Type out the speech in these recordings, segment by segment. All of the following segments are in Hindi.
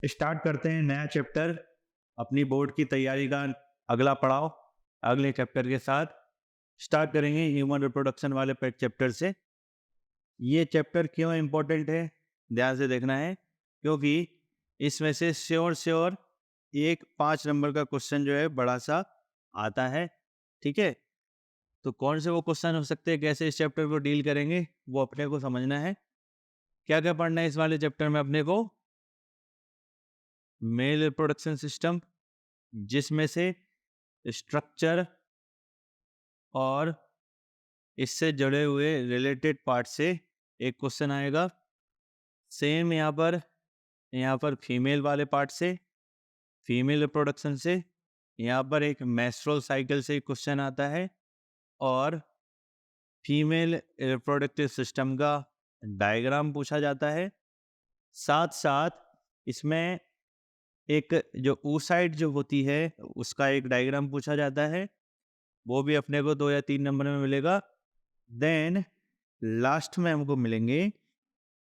स्टार्ट करते हैं नया चैप्टर, अपनी बोर्ड की तैयारी का अगला पड़ाव। अगले चैप्टर के साथ स्टार्ट करेंगे ह्यूमन रिप्रोडक्शन वाले पेट चैप्टर से। ये चैप्टर क्यों इम्पोर्टेंट है, ध्यान से देखना है, क्योंकि इसमें से श्योर एक 5 नंबर का क्वेश्चन जो है बड़ा सा आता है। ठीक है, तो कौन से वो क्वेश्चन हो सकते हैं, कैसे इस चैप्टर को डील करेंगे, वो अपने को समझना है। क्या क्या पढ़ना है इस वाले चैप्टर में अपने को? मेल रिप्रोडक्शन सिस्टम, जिसमें से स्ट्रक्चर और इससे जुड़े हुए रिलेटेड पार्ट से एक क्वेश्चन आएगा। सेम यहाँ पर फीमेल वाले पार्ट से, फीमेल रिप्रोडक्शन से, यहाँ पर एक मेंस्ट्रुअल साइकिल से क्वेश्चन आता है और फीमेल रिप्रोडक्टिव सिस्टम का डायग्राम पूछा जाता है। साथ साथ इसमें एक जो oocyte जो होती है उसका एक डायग्राम पूछा जाता है, वो भी अपने को 2 या 3 नंबर में मिलेगा। देन लास्ट में हमको मिलेंगे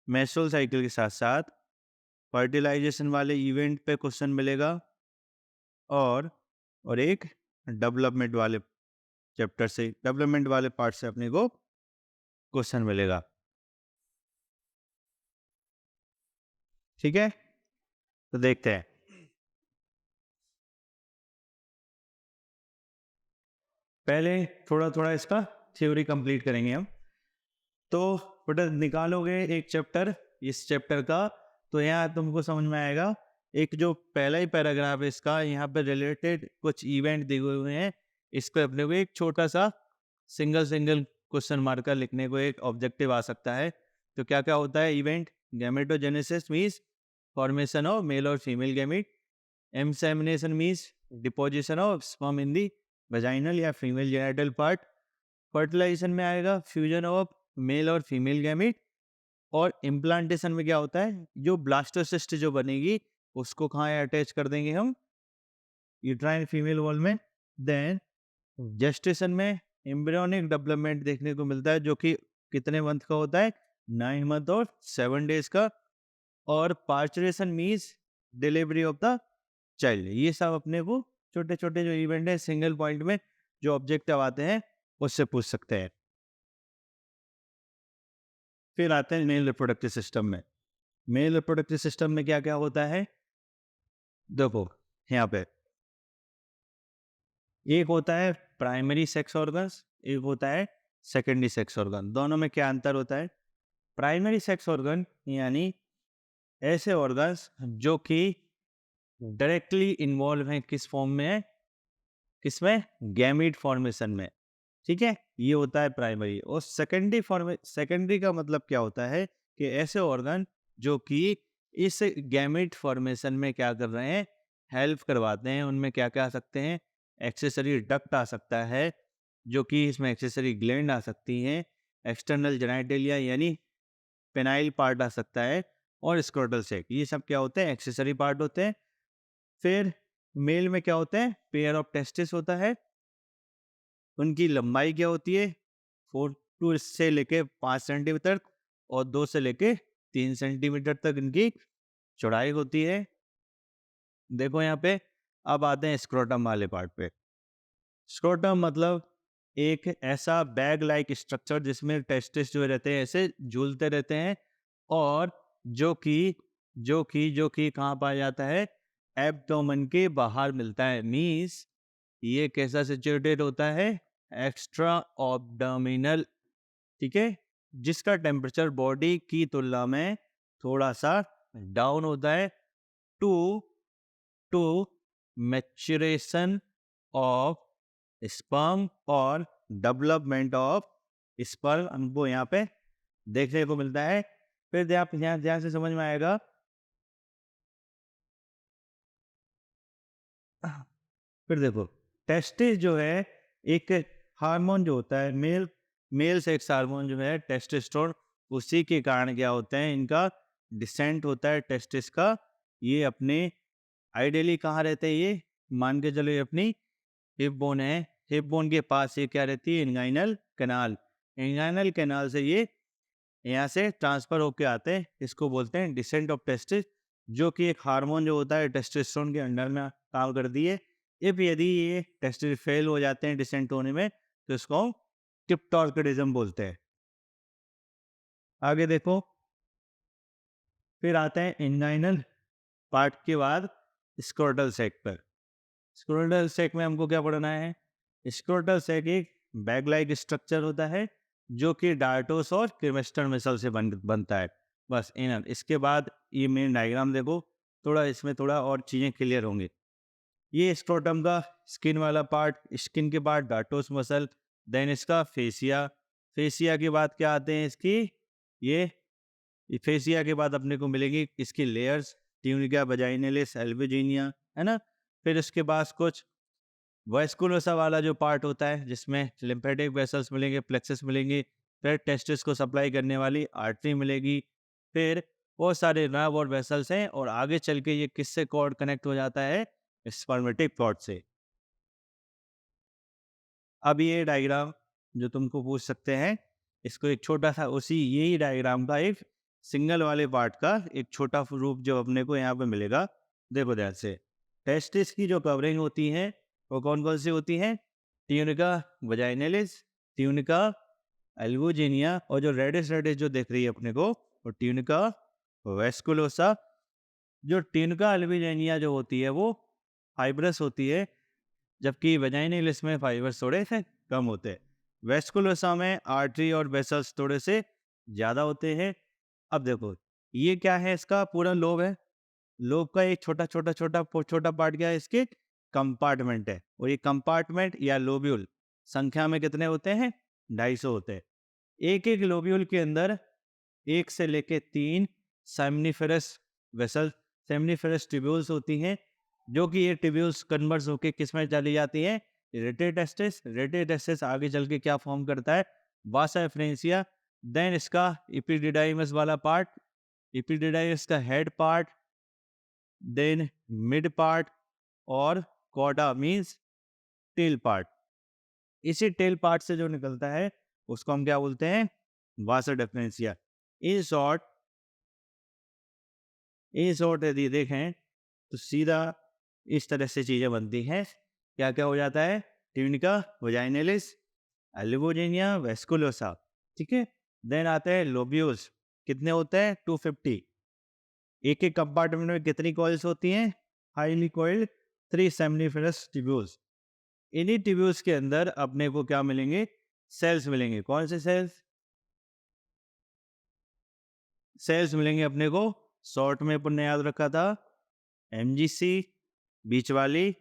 मेंस्ट्रुअल साइकिल के साथ साथ फर्टिलाइजेशन वाले इवेंट पे क्वेश्चन मिलेगा और एक डेवलपमेंट वाले चैप्टर से, डेवलपमेंट वाले पार्ट से अपने को क्वेश्चन मिलेगा। ठीक है, तो देखते हैं। पहले थोड़ा इसका थ्योरी कंप्लीट करेंगे हम। तो बेटा निकालोगे एक चैप्टर इस चैप्टर का, तो यहाँ तुमको समझ में आएगा। एक जो पहला ही पैराग्राफ है इसका, यहाँ पे रिलेटेड कुछ इवेंट दिए हुए हैं, इसको अपने को एक छोटा सा सिंगल क्वेश्चन मार्क कर लिखने को एक ऑब्जेक्टिव आ सकता है। तो क्या क्या होता है event? Gametogenesis means formation of male और female gamete. Insemination means deposition of sperm in the vaginal या फीमेल जेनिटल पार्ट। फर्टिलाइजेशन में आएगा फ्यूजन ऑफ मेल और फीमेल गैमीट। और इम्प्लांटेशन में क्या होता है, जो ब्लास्टोसिस्ट जो बनेगी उसको कहाँ अटैच कर देंगे हम? यूट्राइन फीमेल वॉल में। देन जेस्टेशन में एम्ब्रियोनिक डेवलपमेंट देखने को मिलता है, जो कि कितने मंथ का होता है? 9 मंथ और 7 डेज का। और parturition means delivery of the child. ये सब अपने को छोटे छोटे जो इवेंट है सिंगल पॉइंट में जो ऑब्जेक्टिव आते हैं उससे पूछ सकते हैं। फिर आते हैं मेल रिप्रोडक्टिव सिस्टम में। मेल रिप्रोडक्टिव सिस्टम में क्या क्या होता है? देखो यहाँ पे एक होता है प्राइमरी सेक्स ऑर्गन्स, एक होता है सेकेंडरी सेक्स ऑर्गन। दोनों में क्या अंतर होता है? प्राइमरी सेक्स ऑर्गन यानी ऐसे ऑर्गन्स जो कि डायरेक्टली इन्वॉल्व हैं किस फॉर्म में है? किसमें? गैमीट फॉर्मेशन में। ठीक है, ये होता है प्राइमरी। और सेकेंडरी का मतलब क्या होता है कि ऐसे ऑर्गन जो कि इस गैमीट फॉर्मेशन में क्या कर रहे हैं? हेल्प करवाते हैं। उनमें क्या क्या आ सकते हैं? एक्सेसरी डक्ट आ सकता है, जो कि इसमें एक्सेसरी ग्लैंड आ सकती हैं, एक्सटर्नल जेनिटलिया यानी पेनाइल पार्ट आ सकता है, और स्क्रोटल सैक। ये सब क्या होते हैं? एक्सेसरी पार्ट होते हैं। फिर मेल में क्या होते हैं? पेयर ऑफ टेस्टिस होता है। उनकी लंबाई क्या होती है? 4 से लेके 5 सेंटीमीटर और 2 से लेके 3 सेंटीमीटर तक इनकी चौड़ाई होती है। देखो यहाँ पे, अब आते हैं स्क्रोटम वाले पार्ट पे। स्क्रोटम मतलब एक ऐसा बैग लाइक स्ट्रक्चर जिसमें टेस्टिस जो रहते हैं ऐसे झूलते रहते हैं, और जो कि कहाँ पाया जाता है? एब्डोमेन के बाहर मिलता है। मीन्स ये कैसा सिचुएटेड होता है? एक्स्ट्रा ऑब्डोमिनल। ठीक है, जिसका टेम्परेचर बॉडी की तुलना में थोड़ा सा डाउन होता है to to maturation of sperm और डेवलपमेंट ऑफ स्पर्म हमको यहाँ पे देखने को मिलता है। फिर ध्यान से समझ में आएगा। फिर देखो, टेस्टिस जो है एक हार्मोन जो होता है, मेल सेक्स हार्मोन जो है टेस्टोस्टेरोन, उसी के कारण क्या होता है? इनका डिसेंट होता है टेस्टिस का। ये अपने आइडियली कहाँ रहते हैं? ये मान के चलो ये अपनी हिप बोन है, हिप बोन के पास ये क्या रहती है? इंगाइनल कैनाल। इंगाइनल कैनाल से ये यहाँ से ट्रांसफर होके आते हैं, इसको बोलते हैं डिसेंट ऑफ टेस्टिस। जो कि एक हार्मोन जो होता है टेस्टोस्टेरोन के अंडर में काम करती है। इफ यदि ये टेस्टिस फेल हो जाते हैं डिसेंट होने में, तो इसको हम टिप्टोर्किडिज्म बोलते हैं। आगे देखो, फिर आते हैं इंगाइनल पार्ट के बाद स्क्रोटल सैक पर। स्क्रोटल सैक में हमको क्या पढ़ना है? स्क्रोटल सैक एक बैग लाइक स्ट्रक्चर होता है जो कि डायटोस और क्रिमेस्टर मसल से बनता है। बस इनर। इसके बाद ये मेन डायग्राम देखो, थोड़ा इसमें थोड़ा और चीज़ें क्लियर होंगी। ये स्क्रोटम का स्किन वाला पार्ट, स्किन के बाद डायटोस मसल, देन इसका फेसिया। फेसिया के बाद क्या आते हैं इसकी, ये फेसिया के बाद अपने को मिलेगी इसकी लेयर्स, ट्यूनिका, वजाइनलिस, एल्बुजिनिया, है ना। फिर उसके बाद कुछ वास्कुलोसा वाला जो पार्ट होता है जिसमें लिम्फेटिक वेसल्स मिलेंगे, प्लेक्सस मिलेंगे, फिर टेस्टिस को सप्लाई करने वाली आर्टरी मिलेगी, फिर बहुत सारे नर्व और वेसल्स हैं, और आगे चल के ये किससे कॉर्ड कनेक्ट हो जाता है? स्पर्मेटिक कॉर्ड से। अब ये डायग्राम जो तुमको पूछ सकते हैं, इसको एक छोटा सा उसी यही डायग्राम का एक सिंगल वाले पार्ट का एक छोटा रूप जो अपने को यहाँ पे मिलेगा। देखो ध्यान से, टेस्टिस की जो कवरिंग होती है वो कौन कौन सी होती है? ट्यूनिका वजाइनलिस, ट्यूनिका एल्बुजिनिया, और जो रेडिस रेडिस जो दिख रही है अपने को वो ट्यूनिका वेस्कुलोसा। जो ट्यूनिका एल्बुजिनिया जो होती है वो फाइब्रस होती है, जबकि वेजाइनलिस में फाइबर्स थोड़े से कम होते हैं। वेस्कुलोसा में आर्टरी और वेसल्स थोड़े से ज़्यादा होते हैं। अब देखो, ये क्या है? इसका पूरा लोब है। लोब का एक छोटा छोटा छोटा छोटा पार्ट क्या है? इसके कंपार्टमेंट है, और ये कंपार्टमेंट या लोब्यूल संख्या में कितने होते हैं? 250 होते हैं। एक एक लोब्यूल के अंदर 1 से लेके 3 सेमनीफेरस वेसल, सेमनीफेरस ट्यूब्यूल्स होती हैं, जो कि ये ट्यूब्यूल्स कन्वर्स होके किस में चली जाती हैं? रेटेटेस्टिस। रेटेटेस्टिस आगे चल के क्या फॉर्म करता है? Vasa efferentia. देन इसका एपिडिडाइमस वाला पार्ट, एपिडिडाइमस का head part, then mid part, और कॉडा मीन्स टेल पार्ट। इसी टेल पार्ट से जो निकलता है उसको हम क्या बोलते हैं? वासा डिफरेंशिया। इन शॉर्ट, यदि देखें तो सीधा इस तरह से चीजें बनती हैं। क्या क्या हो जाता है? ट्यूनिका वजाइनलिस, एल्बुजिनिया, वेस्कुलोसा, ठीक है। देन आते हैं लोब्यूल्स। कितने होते हैं? 250। एक एक कंपार्टमेंट में कितनी कॉइल्स होती हैं? Highly coiled 3 seminiferous tubules. इन्हीं ट्यूब्यूल्स के अंदर अपने को क्या मिलेंगे? सेल्स मिलेंगे। कौन से सेल्स? सेल्स मिलेंगे अपने को, शॉर्ट में अपन ने याद रखा था एमजीसी, बीच वाली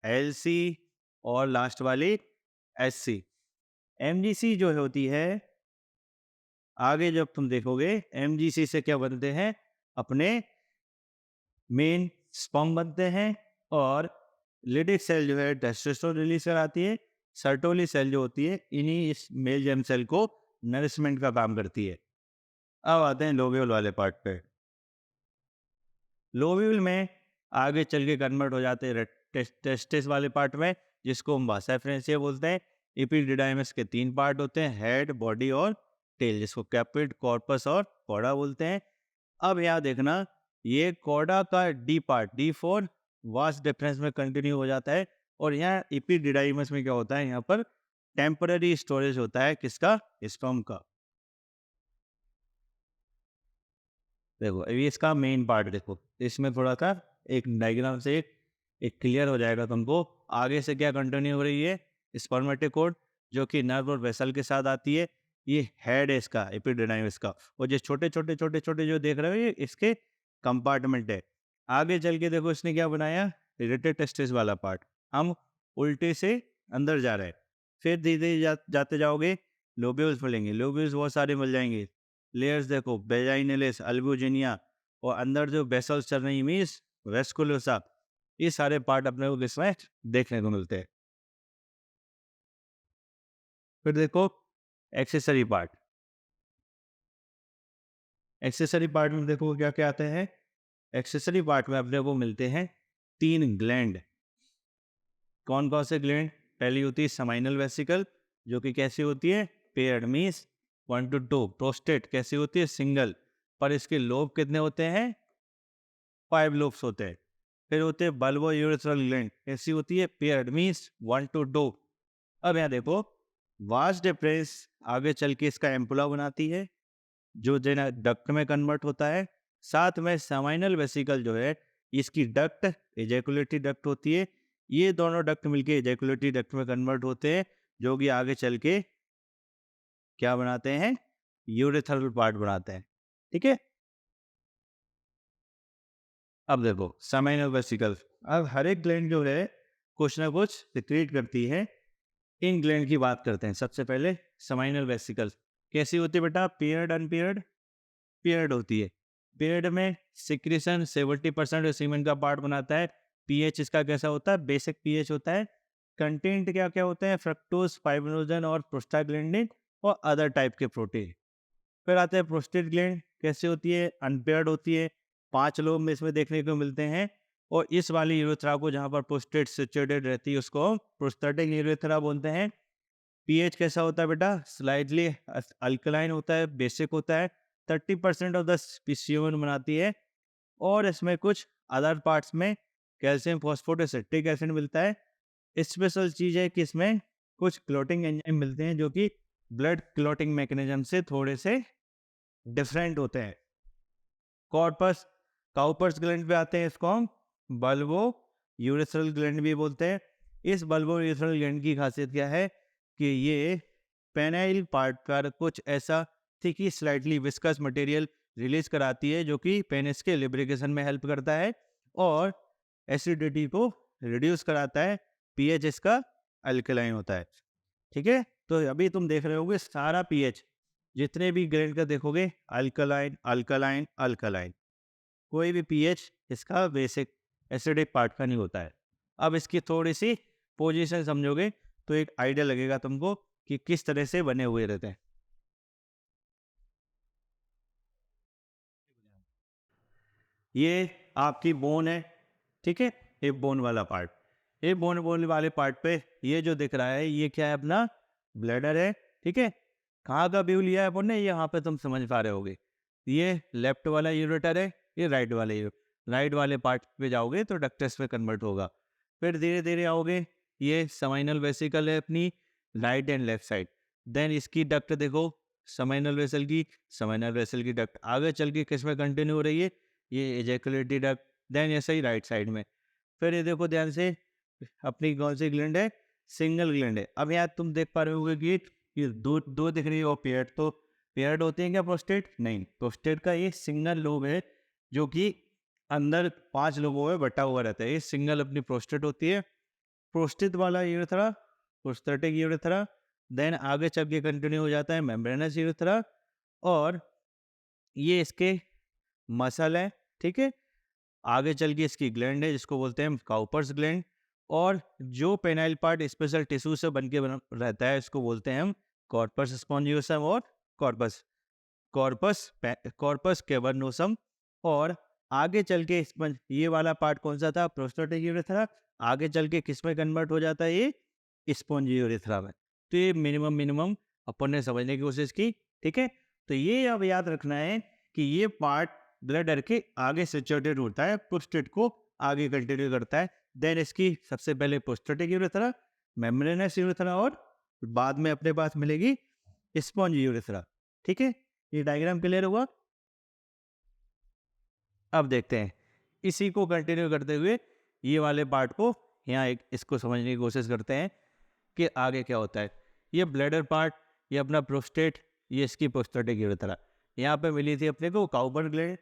एलसी, और लास्ट वाली एससी। एमजीसी जो होती है, आगे जब तुम देखोगे एमजीसी से क्या बनते हैं? अपने मेन स्पर्म बनते हैं, और लिडिक सेल जो है टेस्टोस्टेरोन रिलीज कराती है। सर्टोली सेल जो होती है इन्हीं इस मेल जेम सेल को नरिशमेंट का काम करती है। अब आते हैं लोब्यूल वाले पार्ट पे। लोब्यूल में आगे चल के कन्वर्ट हो जाते हैं टेस्टिस वाले पार्ट में, जिसको हम वासा एफरेंसिया बोलते हैं। एपिडिडाइमस के 3 पार्ट होते हैं, हेड, बॉडी और टेल, जिसको कैपिड, कॉर्पस और कॉडा बोलते हैं। अब यहाँ देखना, ये कॉडा का D part, D4 vas deferens में कंटिन्यू हो जाता है, और यहाँ एपिडिडाइमस में क्या होता है? यहाँ पर टेम्पररी स्टोरेज होता है किसका? स्पर्म का। देखो अभी इसका मेन पार्ट देखो, इसमें थोड़ा सा एक डायग्राम से एक क्लियर हो जाएगा तुमको। आगे से क्या कंटिन्यू हो रही है? स्पर्मेटिकोड, जो कि नर्व और वेसल के साथ आती है। ये हेड है इसका, एपिडिडाइमिस का, और जो छोटे छोटे छोटे छोटे जो देख रहे हो ये इसके कंपार्टमेंट है। आगे चल के देखो इसने क्या बनाया? रेटेटेस्टिस वाला पार्ट। हम उल्टे से अंदर जा रहे हैं, फिर धीरे धीरे जाते जाओगे, लोब्यूल्स मिलेंगे। लोब्यूल्स बहुत सारे मिल जाएंगे। लेयर्स देखो, वेजाइनलिस, अल्बुजिनिया, और अंदर जो वेसल्स चल रही मीन्स वेस्कुलोसा। ये सारे पार्ट अपने को इसमें देखने को मिलते हैं। फिर देखो एक्सेसरी पार्ट। एक्सेसरी पार्ट में देखो क्या क्या आते हैं। एक्सेसरी पार्ट में अपने को मिलते हैं 3 ग्लैंड। कौन कौन से ग्लैंड? पहली होती है समाइनल वेसिकल, जो कि कैसी होती है? Paired means 1 to 2। प्रोस्टेट कैसी होती है? सिंगल। पर इसके लोब कितने होते हैं? 5 लोब्स होते हैं। फिर होते हैं बल्बो यूरेथ्रल ग्लैंड, कैसी होती है? Paired, means 1 to 2। अब यहाँ देखो, वास्ट डिफरेंस आगे चल के इसका एम्पुला बनाती है, जो देना डक्ट में कन्वर्ट होता है। साथ में सेमाइनल वेसिकल जो है, इसकी डक्ट एजेकुलेटरी डक्ट होती है। ये दोनों डक्ट मिलके एजेकुलेटरी डक्ट में कन्वर्ट होते हैं, जो कि आगे चल के क्या बनाते हैं? यूरेथ्रल पार्ट बनाते हैं। ठीक है, अब देखो सेमाइनल वेसिकल। अब हर एक ग्लैंड जो है कुछ ना कुछ सिक्रीट करती है। इन ग्लैंड की बात करते हैं। सबसे पहले सेमाइनल वेसिकल कैसी होती है बेटा? Paired unpaired? पेयर्ड होती है। पेयर्ड में सिक्रीशन 70% सीमेंट का पार्ट बनाता है। पीएच इसका कैसा होता है? बेसिक पीएच होता है। कंटेंट क्या क्या होते हैं? फ्रक्टोज, फाइब्रोजन और प्रोस्टाग्लैंडिन और अदर टाइप के प्रोटीन। फिर आते हैं प्रोस्टेट ग्लैंड, कैसे होती है? अनपेयर्ड होती है। 5 लोब में इसमें देखने को मिलते हैं। और इस वाली यूरेथ्रा को, जहाँ पर प्रोस्टेट सिचुएटेड रहती है, उसको प्रोस्टेटिक यूरेथ्रा बोलते हैं। पीएच कैसा होता है बेटा? स्लाइटली अल्कलाइन होता है, बेसिक होता है। 30% ऑफ द स्पीसीज बनाती है। और इसमें कुछ अदर पार्ट्स में कैल्शियम फॉस्फोरेट एसिटिक एसिड मिलता है। स्पेशल चीज़ है कि इसमें कुछ क्लॉटिंग एंजाइम मिलते हैं, जो कि ब्लड क्लॉटिंग मैकेनिज्म से थोड़े से डिफरेंट होते हैं। कॉर्पस काउपर्स ग्लैंड पे आते हैं, इसको हम बल्बो यूरेथ्रल ग्लैंड भी बोलते हैं। इस बल्बो यूरेथ्रल ग्लैंड की खासियत क्या है कि ये पेनाइल पार्ट पर कुछ ऐसा थिकी स्लाइटली विस्कस मटेरियल रिलीज कराती है, जो कि पेनिस के लिब्रिकेशन में हेल्प करता है और एसिडिटी को रिड्यूस कराता है। पीएच इसका अल्कलाइन होता है। ठीक है, तो अभी तुम देख रहे होगे सारा पीएच, जितने भी ग्रेड का देखोगे, अल्कलाइन अल्कलाइन अल्कलाइन। कोई भी पीएच इसका बेसिक एसिडिक पार्ट का नहीं होता है। अब इसकी थोड़ी सी पोजीशन समझोगे तो एक आइडिया लगेगा तुमको कि किस तरह से बने हुए रहते हैं। ये आपकी बोन है, ठीक है, ये बोन वाला पार्ट। ये बोन बोन वाले पार्ट पे ये जो दिख रहा है, ये क्या है? अपना ब्लैडर है। ठीक है, कहाँ का व्यू लिया है अपन ने, यहाँ पे तुम समझ पा रहे होगे। ये लेफ्ट वाला यूरेटर है, ये राइट वाला राइट वाले पार्ट पे जाओगे तो डक्टस पे कन्वर्ट होगा। फिर धीरे धीरे आओगे, ये समाइनल वेसिकल है अपनी right and left side. Then इसकी डक्ट देखो, समाइनल वेसल की डक्ट आगे चल के किस में कंटिन्यू हो रही है? ये एजेकुलेटरी डक्ट। देन ऐसे ही राइट साइड में। फिर ये देखो ध्यान से, अपनी कौन सी ग्लैंड है? सिंगल ग्लैंड है। अब यहाँ तुम देख पा रहे होगे कि ये दो दो दिख रही है, और पेयर्ड तो पेयर्ड होते हैं क्या प्रोस्टेट? नहीं, प्रोस्टेट का ये सिंगल लोब है, जो कि अंदर 5 लोगों में बटा हुआ रहता है। ये सिंगल अपनी प्रोस्टेट होती है। प्रोस्टेट वाला यूरेथ्रा प्रोस्टेटिक यूरेथ्रा। देन आगे चल के कंटिन्यू हो जाता है मेम्ब्रेनस यूरेथ्रा, और ये इसके मसल है। ठीक है, आगे चल के इसकी ग्लैंड है, जिसको बोलते हैं काउपर्स ग्लैंड। और जो पेनाइल पार्ट स्पेशल टिश्यू से बन के रहता है, इसको बोलते हैं हम कॉर्पस स्पॉन्जियोसम और कॉर्पस कॉर्पस कॉर्पस कैवर्नोसम। और आगे चल के ये वाला पार्ट कौन सा था? Prostatic urethra. आगे चल के किस में कन्वर्ट हो जाता है? ये स्पॉन्जी यूरेथ्रा में। तो ये मिनिमम मिनिमम अपन ने समझने की कोशिश की। ठीक है, तो ये अब याद रखना है कि ये पार्ट ब्लडर के आगे सिचुएटेड होता है, प्रोस्टेट को आगे कंटिन्यू करता है। देन इसकी सबसे पहले प्रोस्टेटिक यूरेथ्रा, मेम्ब्रेनस यूरेथ्रा, और बाद में अपने पास मिलेगी स्पॉन्ज यूरेथ्रा। ठीक है, ये डायग्राम क्लियर हुआ? अब देखते हैं, इसी को कंटिन्यू करते हुए ये वाले पार्ट को यहाँ एक इसको समझने की कोशिश करते हैं कि आगे क्या होता है। ये ब्लैडर पार्ट, ये अपना प्रोस्टेट, ये इसकी प्रोस्टेटिक यूरेथ्रा। यहाँ पे मिली थी अपने को काउपर ग्लैंड।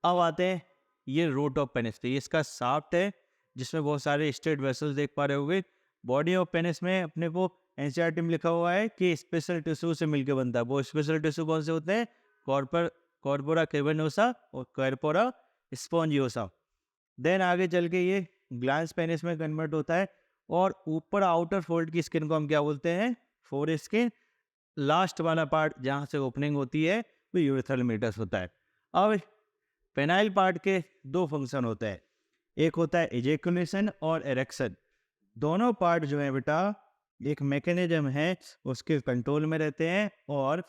अब आते हैं, ये रूट ऑफ पेनिस, ये इसका शाफ्ट है, जिसमें बहुत सारे स्ट्रेट वेसल्स देख पा रहे होंगे। बॉडी ऑफ पेनिस में अपने को एनसीईआरटी में लिखा हुआ है कि स्पेशल टिश्यू से मिलकर बनता है। वो स्पेशल टिश्यू कौन से होते हैं? कॉर्पोरा कैवर्नोसा और कॉर्पोरा स्पॉन्जियोसा। देन आगे चल के ये ग्लैंस पेनिस में कन्वर्ट होता है, और ऊपर आउटर फोल्ड की स्किन को हम क्या बोलते हैं? Four skin. लास्ट वाला पार्ट जहाँ से ओपनिंग होती है वो यूरेथ्रल मीटस होता है। अब पेनाइल पार्ट के दो फंक्शन होते हैं, एक होता है एजेकुलेशन और एरेक्शन। दोनों पार्ट जो है बेटा, एक मैकेनिज्म है, उसके कंट्रोल में रहते हैं, और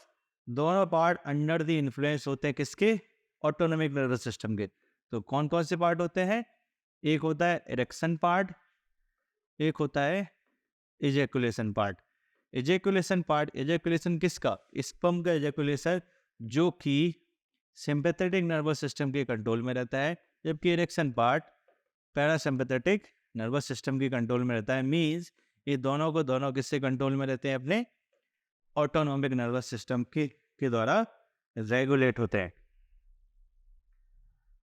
दोनों पार्ट अंडर द इन्फ्लुएंस होते हैं किसके? ऑटोनॉमिक नर्वस सिस्टम के। तो कौन कौन से पार्ट होते हैं? एक होता है इरेक्शन पार्ट, एक होता है ejaculation part. Ejaculation part, ejaculation किसका? स्पर्म का इजैकुलेशन, जो कि सिंपैथेटिक नर्वस सिस्टम के कंट्रोल में रहता है, जबकि erection part parasympathetic nervous system के कंट्रोल में रहता है। मींस ये दोनों को दोनों किससे कंट्रोल में रहते हैं? अपने ऑटोनॉमिक नर्वस सिस्टम के द्वारा रेगुलेट होते हैं।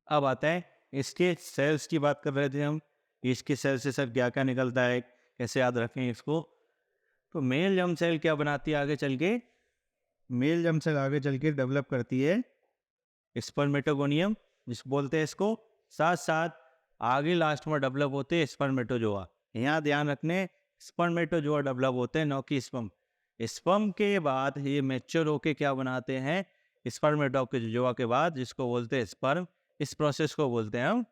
अब आता है इसके सेल्स की बात कर रहे थे हम, इसके सेल से सर क्या क्या निकलता है, कैसे याद रखें इसको। तो मेल जर्म सेल क्या बनाती है आगे चल के? मेल जर्म सेल आगे चल के डेवलप करती है स्पर्मेटोगोनियम, जिस बोलते हैं इसको। साथ साथ आगे लास्ट में डेवलप होते हैं स्पर्मेटोजोआ। यहाँ ध्यान रखने, स्पर्मेटोजोआ डेवलप होते हैं, न कि स्पर्म। स्पर्म के बाद ये मैच्योर होके क्या बनाते हैं? स्पर्मेटोजोआ के बाद, जिसको बोलते हैं स्पर्म। इस प्रोसेस को बोलते हैं हम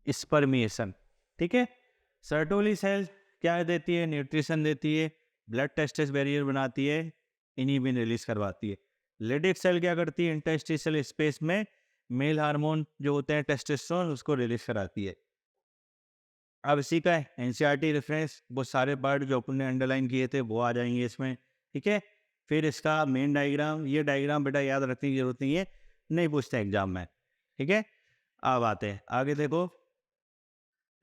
स्पर्मिएशन। ठीक है। सर्टोली सेल क्या देती है? न्यूट्रिशन देती है, ब्लड टेस्टिस बैरियर बनाती है, इनिबिन रिलीज करवाती है। लेडिक सेल क्या करती है? इंटरस्टिशियल स्पेस में मेल हार्मोन जो होते हैं टेस्टोस्टेरोन, उसको रिलीज कराती है। अब इसी का एनसीईआरटी रेफरेंस, वो सारे पार्ट जो अपने अंडरलाइन किए थे वो आ जाएंगे इसमें। ठीक है। फिर इसका मेन डायग्राम, ये डायग्राम बेटा याद रखने की जरूरत नहीं है, नहीं पूछते एग्जाम में। ठीक है। अब आते हैं आगे, देखो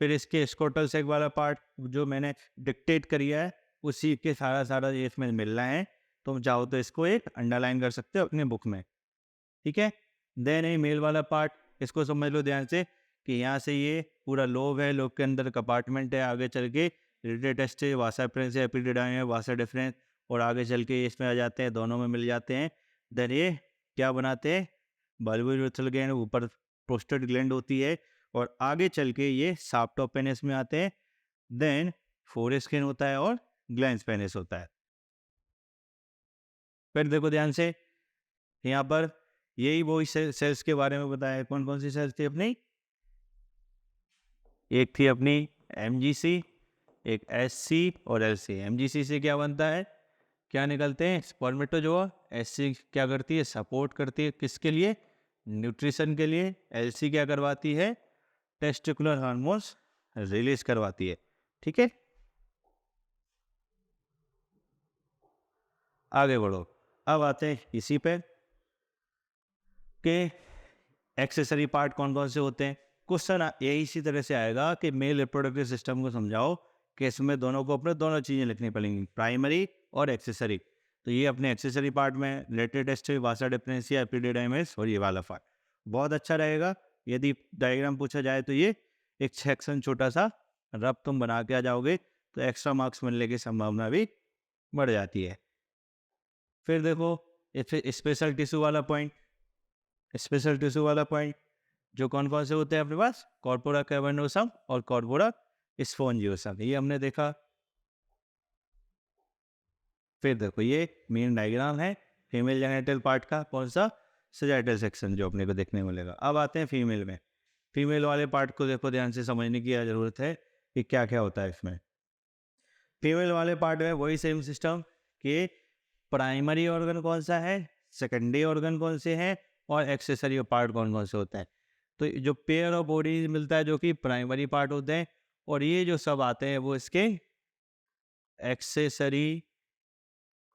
फिर इसके स्कोटल सेक वाला पार्ट जो मैंने डिक्टेट किया है, उसी के सारा ये इसमें मिल रहा है। तुम चाहो तो इसको एक अंडरलाइन कर सकते हो अपने बुक में। ठीक है। देन ये मेल वाला पार्ट, इसको समझ लो ध्यान से कि यहाँ से ये पूरा लोब है, लोब के अंदर कंपार्टमेंट है, आगे चल के रिटेटेस्ट है, वासा प्रेंस है, एपिडिडाइम है, वासा डिफरेंस, और आगे चल के इसमें आ जाते हैं, दोनों में मिल जाते हैं। देन ये क्या बनाते हैं? बल्बोयूरेथ्रल ग्लैंड, ऊपर प्रोस्टेट ग्लैंड होती है, और आगे चल के ये शाफ्ट ऑफ पेनिस में आते हैं। देन फोरेस्किन होता है और ग्लैंस पेनिस होता है। फिर देखो ध्यान से, यहाँ पर यही वही सेल्स के बारे में बताया। कौन कौन सी सेल्स थी अपनी? एक थी अपनी एमजीसी, एक एससी और एलसी। एमजीसी से क्या बनता है? क्या निकलते हैं? स्पर्मेटोजोआ। एससी क्या करती है? सपोर्ट करती है, किसके लिए? न्यूट्रिशन के लिए। एलसी क्या करवाती है? टेस्टिकुलर हार्मोन्स रिलीज करवाती है। ठीक है। आगे बढ़ो। अब आते हैं इसी पे के एक्सेसरी पार्ट कौन कौन से होते हैं। क्वेश्चन यही इसी तरह से आएगा कि मेल रिप्रोडक्टिव सिस्टम को समझाओ, कि इसमें दोनों को अपने दोनों चीज़ें लिखनी पड़ेंगी, प्राइमरी और एक्सेसरी। तो ये अपने एक्सेसरी पार्ट में लेटेस्ट वासा डिफरेंशिया, एपिडिडाइमिस और ये वाला पार्ट बहुत अच्छा रहेगा। यदि डायग्राम पूछा जाए तो ये एक सेक्शन छोटा सा रब तुम बना के आ जाओगे तो एक्स्ट्रा मार्क्स मिलने की संभावना भी बढ़ जाती है। फिर देखो स्पेशल टिश्यू वाला पॉइंट, स्पेशल टिश्यू वाला पॉइंट जो कौन कौन से होते हैं अपने पास? कॉर्पोरा कैवर्नोसम और कॉर्पोरा स्पोंजियोसम, ये हमने देखा। फिर देखो ये मेन डायग्राम है फीमेल जेनिटल पार्ट का, कौन सा? सजाइटल सेक्शन, जो अपने को देखने को मिलेगा। अब आते हैं फीमेल में। फीमेल वाले पार्ट को देखो ध्यान से, समझने की जरूरत है कि क्या क्या होता है इसमें। फीमेल वाले पार्ट में वही सेम सिस्टम कि प्राइमरी ऑर्गन कौन सा है, सेकेंडरी ऑर्गन कौन से हैं, और एक्सेसरी पार्ट कौन कौन से होते हैं। तो जो पेयर ऑफ बॉडी मिलता है जो कि प्राइमरी पार्ट होते हैं, और ये जो सब आते हैं वो इसके एक्सेसरी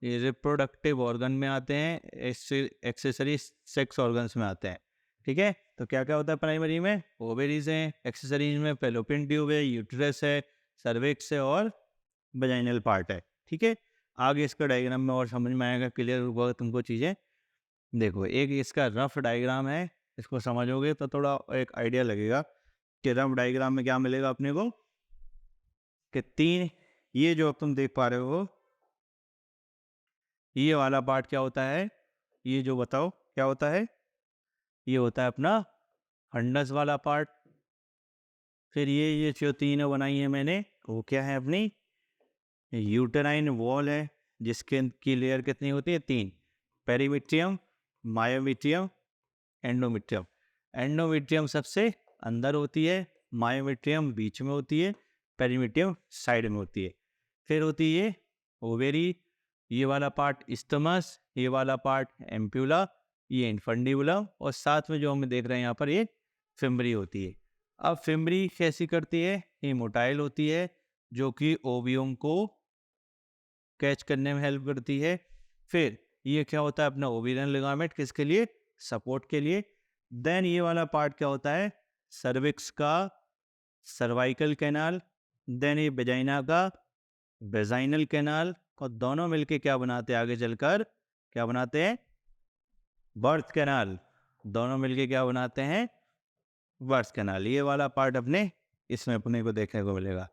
रिप्रोडक्टिव ऑर्गन में आते हैं, एक्सेसरी सेक्स ऑर्गन्स में आते हैं। ठीक है। तो क्या क्या होता है प्राइमरी में? ओवेरीज हैं, एक्सेसरीज में फेलोपियन ट्यूब है, यूट्रस है, सर्विक्स है और वजाइनल पार्ट है। ठीक है। आगे इसका डायग्राम में और समझ में आएगा, क्लियर होगा तुमको चीज़ें। देखो एक इसका रफ डायग्राम है, इसको समझोगे तो थोड़ा एक आइडिया लगेगा कि रफ डायग्राम में क्या मिलेगा अपने को, कि तीन, ये जो तुम देख पा रहे हो ये वाला पार्ट क्या होता है? ये जो बताओ क्या होता है? ये होता है अपना फंडस वाला पार्ट। फिर ये जो तीनों बनाई है मैंने, वो क्या है? अपनी यूटेराइन वॉल है, जिसके की लेयर कितनी होती है? 3, पेरीमीट्रियम, मायोमीट्रियम, एंडोमीट्रियम। एंडोमीट्रियम सबसे अंदर होती है, मायोमीट्रियम बीच में होती है, पेरीमीट्रियम साइड में होती है। फिर होती है ओवेरी, ये वाला पार्ट स्टमस, ये वाला पार्ट एम्प्यूला, ये इनफंडिबुलम, और साथ में जो हम देख रहे हैं यहाँ पर ये फिम्बरी होती है। अब फिम्बरी कैसी करती है, ये मोटाइल होती है जो कि ओवियम को कैच करने में हेल्प करती है। फिर ये क्या होता है अपना ओविरियन लिगामेंट, किसके लिए, सपोर्ट के लिए। देन ये वाला पार्ट क्या होता है, सर्विक्स का सर्वाइकल कैनाल, देन ये वेजाइना का वेजाइनल कैनाल, और दोनों मिलके क्या बनाते हैं आगे चलकर, क्या बनाते हैं, बर्थ कैनाल। दोनों मिलके क्या बनाते हैं, बर्थ कैनाल। ये वाला पार्ट अपने इसमें अपने को देखने को मिलेगा।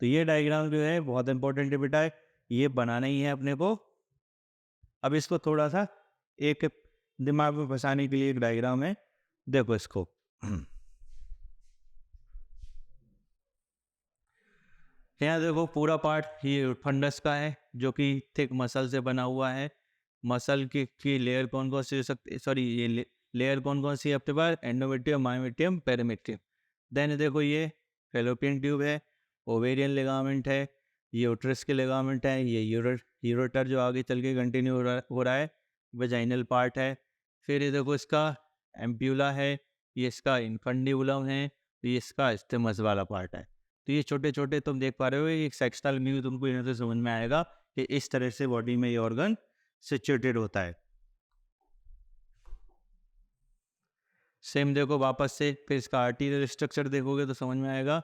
तो ये डायग्राम जो है बहुत इंपॉर्टेंट है बेटा, ये बनाना ही है अपने को। अब इसको थोड़ा सा एक दिमाग में फंसाने के लिए एक डायग्राम है, देखो इसको। यहाँ देखो पूरा पार्ट ये फंडस का है जो कि थिक मसल से बना हुआ है। मसल की लेयर कौन कौन सी हो सकती, सॉरी ये लेयर कौन कौन सी है अपने पास, एंडोमेट्रियम, मायोमेट्रियम, पेरिमेट्रियम। देन देखो ये फेलोपियन ट्यूब है, ओवेरियन लिगामेंट है, ये यूट्रस के लिगामेंट है, ये यूरोटर जो आगे चल के कंटिन्यू हो रहा है, वेजाइनल पार्ट है। फिर ये देखो इसका एम्प्यूला है, ये इसका इनफंडिबुलम है, ये इसका स्टेमस वाला पार्ट है। तो ये छोटे छोटे तुम देख पा रहे हो, ये सेक्सुअल व्यू तुमको यहाँ से समझ में आएगा कि इस तरह से बॉडी में ये ऑर्गन सिचुएटेड होता है। सेम देखो वापस से फिर इसका आर्टीरियल स्ट्रक्चर देखोगे तो समझ में आएगा,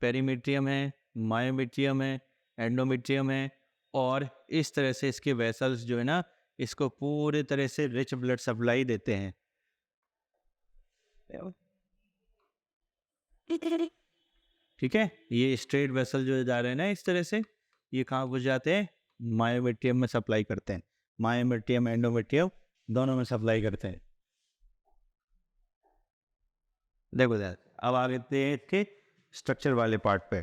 पेरीमेट्रियम है, मायोमेट्रियम है, एंडोमेट्रियम है, और इस तरह से इसके वेसल्स जो है ना इसको पूरे तरह से रिच ब्लड सप्लाई देते हैं। ठीक है, ये स्ट्रेट वेसल जो जा रहे हैं ना इस तरह से, ये कहाँ घुस जाते हैं, मायोमेट्रियम में सप्लाई करते हैं। मायोमेट्रियम एंडोमेट्रियम दोनों में सप्लाई करते हैं। देखो यार अब आगे इसके स्ट्रक्चर वाले पार्ट पे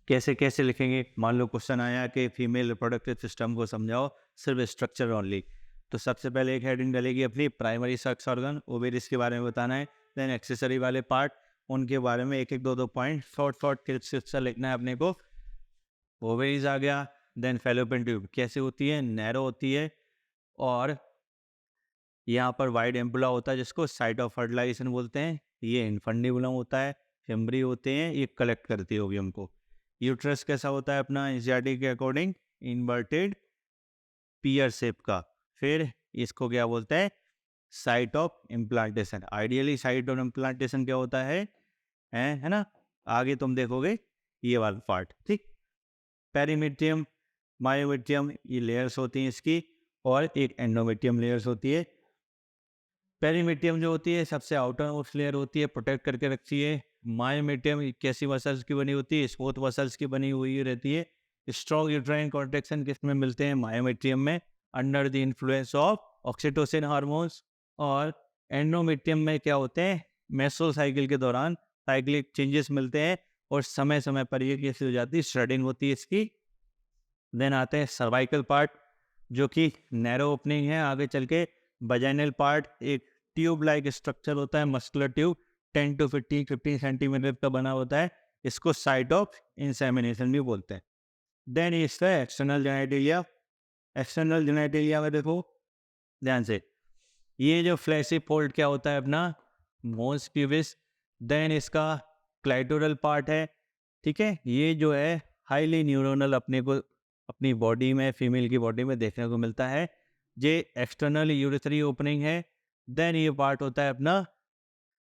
कैसे कैसे लिखेंगे। मान लो क्वेश्चन आया कि फीमेल रिप्रोडक्टिव सिस्टम को समझाओ सिर्फ स्ट्रक्चर ओनली, तो सबसे पहले एक हेडिंग डलेगी अपनी प्राइमरी सेक्स ऑर्गन, ओवेरिस के बारे में बताना है। देन एक्सेसरी वाले पार्ट, उनके बारे में एक एक दो पॉइंट शॉर्ट टिप्स लिखना है अपने को। ओवेरीज आ गया, देन फेलोपियन ट्यूब कैसे होती है, नैरो होती है, और यहाँ पर वाइड एम्पुला होता है जिसको साइट ऑफ फर्टिलाइजेशन बोलते हैं। ये इनफंडिबुलम होता है, फिम्बरी होते हैं, ये कलेक्ट करती है ओवियम को। यूट्रस कैसा होता है अपना एनसीईआरटी के अकॉर्डिंग, इन्वर्टेड पियर शेप का। फिर इसको क्या बोलते हैं, site of implantation. Ideally site of implantation क्या होता है ना, आगे तुम देखोगे ये वाला पार्ट। ठीक, पेरीमेट्रियम, मायोमेट्रियम ये लेयर्स होती हैं इसकी, और एक एंडोमेट्रियम लेयर्स होती है। पेरीमेट्रियम जो होती है सबसे आउटर मोस्ट लेयर होती है, प्रोटेक्ट करके रखती है। मायोमेट्रियम कैसी मसल्स की बनी होती है, स्मूथ मसल्स की बनी हुई रहती है। स्ट्रॉन्ग यूट्राइन कॉन्ट्रैक्शन किस में मिलते हैं, मायोमेट्रियम में, under the influence of oxytocin hormones. और एंडोमेट्रियम में क्या होते हैं, मेसो साइकिल के दौरान साइक्लिक चेंजेस मिलते हैं, और समय समय पर ये कैसी हो जाती है, श्रेडिंग होती है इसकी। देन आते हैं सर्वाइकल पार्ट जो कि नैरो ओपनिंग है, आगे चल के वजाइनल पार्ट एक ट्यूब लाइक स्ट्रक्चर होता है, मस्कुलर ट्यूब 10 to 15 सेंटीमीटर का बना होता है, इसको साइट ऑफ इंसेमिनेशन भी बोलते हैं। देन इसका एक्सटर्नल जेनेटिलिया, एक्सटर्नल जेनेटिलिया में देखो ध्यान से, ये जो फ्लैशी फोल्ड क्या होता है अपना, मोस प्यूबिस। देन इसका क्लाइटोरल पार्ट है, ठीक है, ये जो है हाईली न्यूरोनल अपने को अपनी बॉडी में, फीमेल की बॉडी में देखने को मिलता है। ये एक्सटर्नल यूरिथरी ओपनिंग है। देन ये पार्ट होता है अपना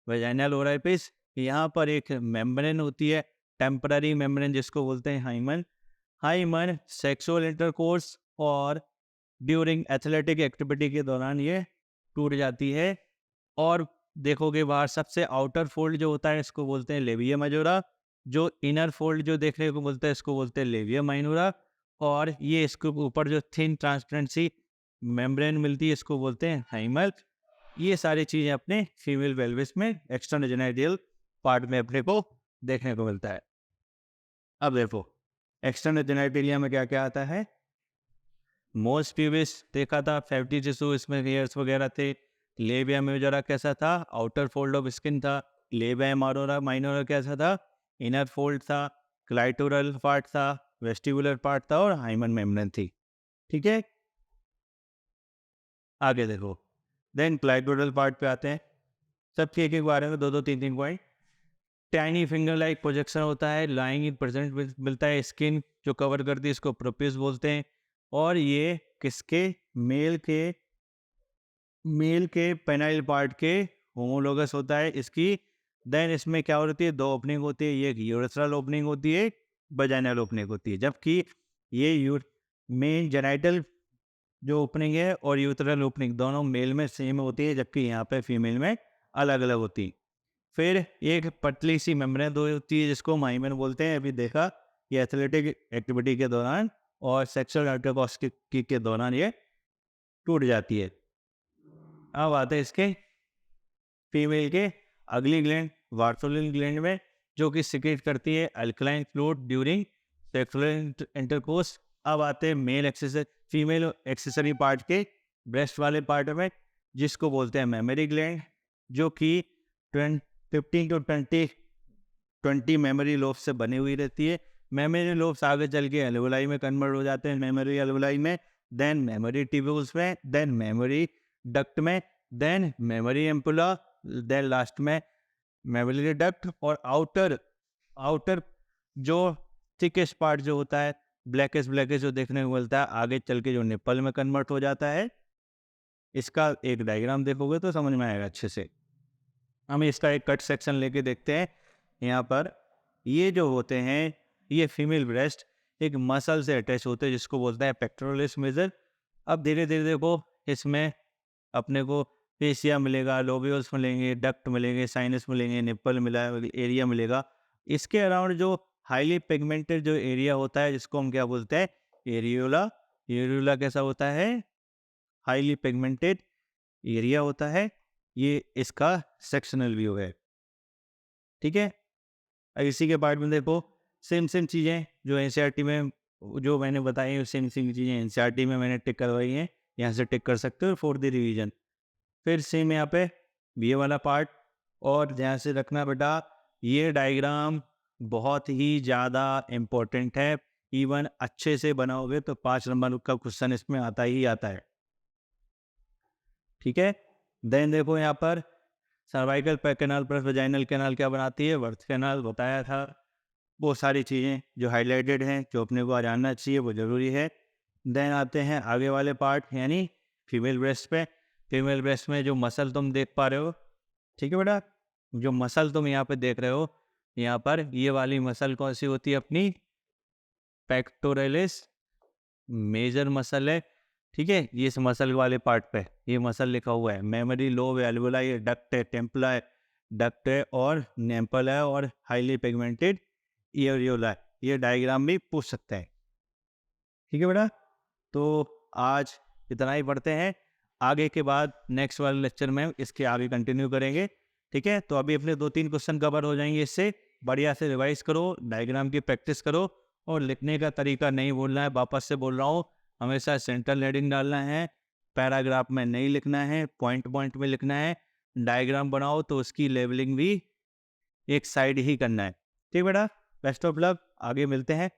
वेजाइनल ओराइपिस, यहाँ पर एक मेम्ब्रेन होती है, टेम्पररी मेम्ब्रेन जिसको बोलते हैं हाइमन। हाइमन सेक्सुअल इंटरकोर्स और ड्यूरिंग एथलेटिक एक्टिविटी के दौरान ये टूट जाती है। और देखोगे बाहर सबसे आउटर फोल्ड जो होता है इसको बोलते हैं लेविया मेजोरा, जो इनर फोल्ड जो देखने को मिलता है इसको बोलते हैं लेविया माइनोरा, और ये इसके ऊपर जो थिन ट्रांसपेरेंसी मेम्ब्रेन मिलती है इसको बोलते हैं हाइमल। ये सारी चीज़ें अपने फीमेल पेल्विस में एक्सटर्नल जेनिटल पार्ट में अपने को देखने को मिलता है। अब देखो एक्सटर्नल जेनिटलिया में क्या क्या आता है, मोस प्यूबिस देखा था, फैटी टिश्यू, इसमें हेयर्स वगैरह थे। लेबिया मेजोरा कैसा था, आउटर फोल्ड ऑफ स्किन था। लेबिया माइनोरा माइनोरा कैसा था, इनर फोल्ड था। क्लाइटोरल पार्ट था, वेस्टिबुलर पार्ट था, और हाइमन मेम्ब्रेन थी। ठीक है, आगे देखो। देन क्लाइटोडल पार्ट पे आते हैं, सबके एक एक बारे में 2-2 3-3 point. Tiny finger like projection होता है, लाइंग इन प्रेजेंट मिलता है, स्किन जो कवर करती है इसको प्रोपिस बोलते हैं। और ये किसके, मेल के पेनाइल पार्ट के होमोलोगस होता है इसकी। देन इसमें क्या होती है, 2 ओपनिंग होती है, ये एक यूरेथ्रल ओपनिंग होती है, वजाइनल ओपनिंग होती है। जबकि ये मेन जेनाइटल जो ओपनिंग है और यूरेथ्रल ओपनिंग दोनों मेल में सेम होती है, जबकि यहाँ पे फीमेल में अलग अलग होती है। फिर एक पतली सी मेम्ब्रेन दो होती है जिसको माइमेन बोलते हैं, अभी देखा ये एथलेटिक एक्टिविटी के दौरान और सेक्सुअल इंटरकोर्स के दौरान ये टूट जाती है। अब आते हैं इसके फीमेल के अगली ग्लैंड, वार्सोलिन ग्लैंड में, जो कि सिक्रेट करती है alkaline fluid during sexual intercourse. अब आते हैं फीमेल एक्सेसरी पार्ट के ब्रेस्ट वाले पार्ट में, जिसको बोलते हैं मेमोरी ग्लैंड, जो कि 15 टू 20 मेमोरी लोब्स से बनी हुई रहती है। मेमोरी लोब्स आगे चल के एल्वुलाई में कन्वर्ट हो जाते हैं, मेमोरी एल्वुलाई में, देन मेमोरी ट्यूब्यूल्स में, देन मेमोरी डक्ट में, then mammary ampulla, then last में मेमोरी डक्ट। और आउटर जो थिकेस्ट पार्ट जो होता है ब्लैकेस्ट जो देखने को मिलता है, आगे चल के जो निप्पल में कन्वर्ट हो जाता है। इसका एक डायग्राम देखोगे तो समझ में आएगा अच्छे से। हम इसका एक कट सेक्शन लेके देखते हैं। यहाँ पर ये जो होते हैं, ये फीमेल ब्रेस्ट एक मसल से अटैच होते हैं जिसको बोलते हैं पेक्टोरलिस मेजर। अब धीरे धीरे देखो, इसमें अपने को फेसिया मिलेगा, लोब्यूल्स मिलेंगे, डक्ट मिलेंगे, साइनस मिलेंगे, निप्पल मिला एरिया मिलेगा। इसके अराउंड जो हाईली पिगमेंटेड जो एरिया होता है, जिसको हम क्या बोलते हैं, एरियोला। एरियोला कैसा होता है, हाईली पिगमेंटेड एरिया होता है। ये इसका सेक्शनल व्यू है, ठीक है। इसी के पार्ट में देखो, सेम चीज़ें जो एनसीईआरटी में जो मैंने बताई, सेम चीज़ें एनसीईआरटी में मैंने टिक करवाई हैं, यहाँ से टिक कर सकते हो फॉर द रिवीजन। फिर सेम यहाँ पे ये वाला पार्ट, और ध्यान से रखना बेटा, ये डायग्राम बहुत ही ज़्यादा इम्पोर्टेंट है। इवन अच्छे से बनाओगे तो 5 नंबर का क्वेश्चन इसमें आता ही आता है, ठीक है। देन देखो यहाँ पर cervical canal plus vaginal canal क्या बनाती है, बर्थ कैनाल बताया था। वो सारी चीज़ें जो हाईलाइटेड हैं, जो अपने को जानना चाहिए, वो ज़रूरी है। देन आते हैं आगे वाले पार्ट, यानी फीमेल ब्रेस्ट पे। फीमेल ब्रेस्ट में जो मसल तुम देख पा रहे हो, ठीक है बेटा, जो मसल तुम यहाँ पे देख रहे हो, यहाँ पर ये वाली मसल कौन सी होती है, अपनी पेक्टोरलिस मेजर मसल है, ठीक है। ये इस मसल वाले पार्ट पे ये मसल लिखा हुआ है, मेमोरी लोब एल्वुलाई, डक्ट है, टेम्पला है, डक्ट है और नेम्पल है, और हाईली पिगमेंटेड एरियोला है। ये डायग्राम भी पूछ सकते हैं, ठीक है बेटा। तो आज इतना ही पढ़ते हैं, आगे के बाद नेक्स्ट वाले लेक्चर में इसके आगे कंटिन्यू करेंगे, ठीक है। तो अभी अपने 2-3 क्वेश्चन कवर हो जाएंगे, इससे बढ़िया से रिवाइज करो, डायग्राम की प्रैक्टिस करो, और लिखने का तरीका नहीं बोलना है, वापस से बोल रहा हूँ, हमेशा सेंट्रल हेडिंग डालना है, पैराग्राफ में नहीं लिखना है, पॉइंट में लिखना है। डायग्राम बनाओ तो उसकी लेवलिंग भी एक साइड ही करना है, ठीक बेटा। बेस्ट ऑफ लक, आगे मिलते हैं।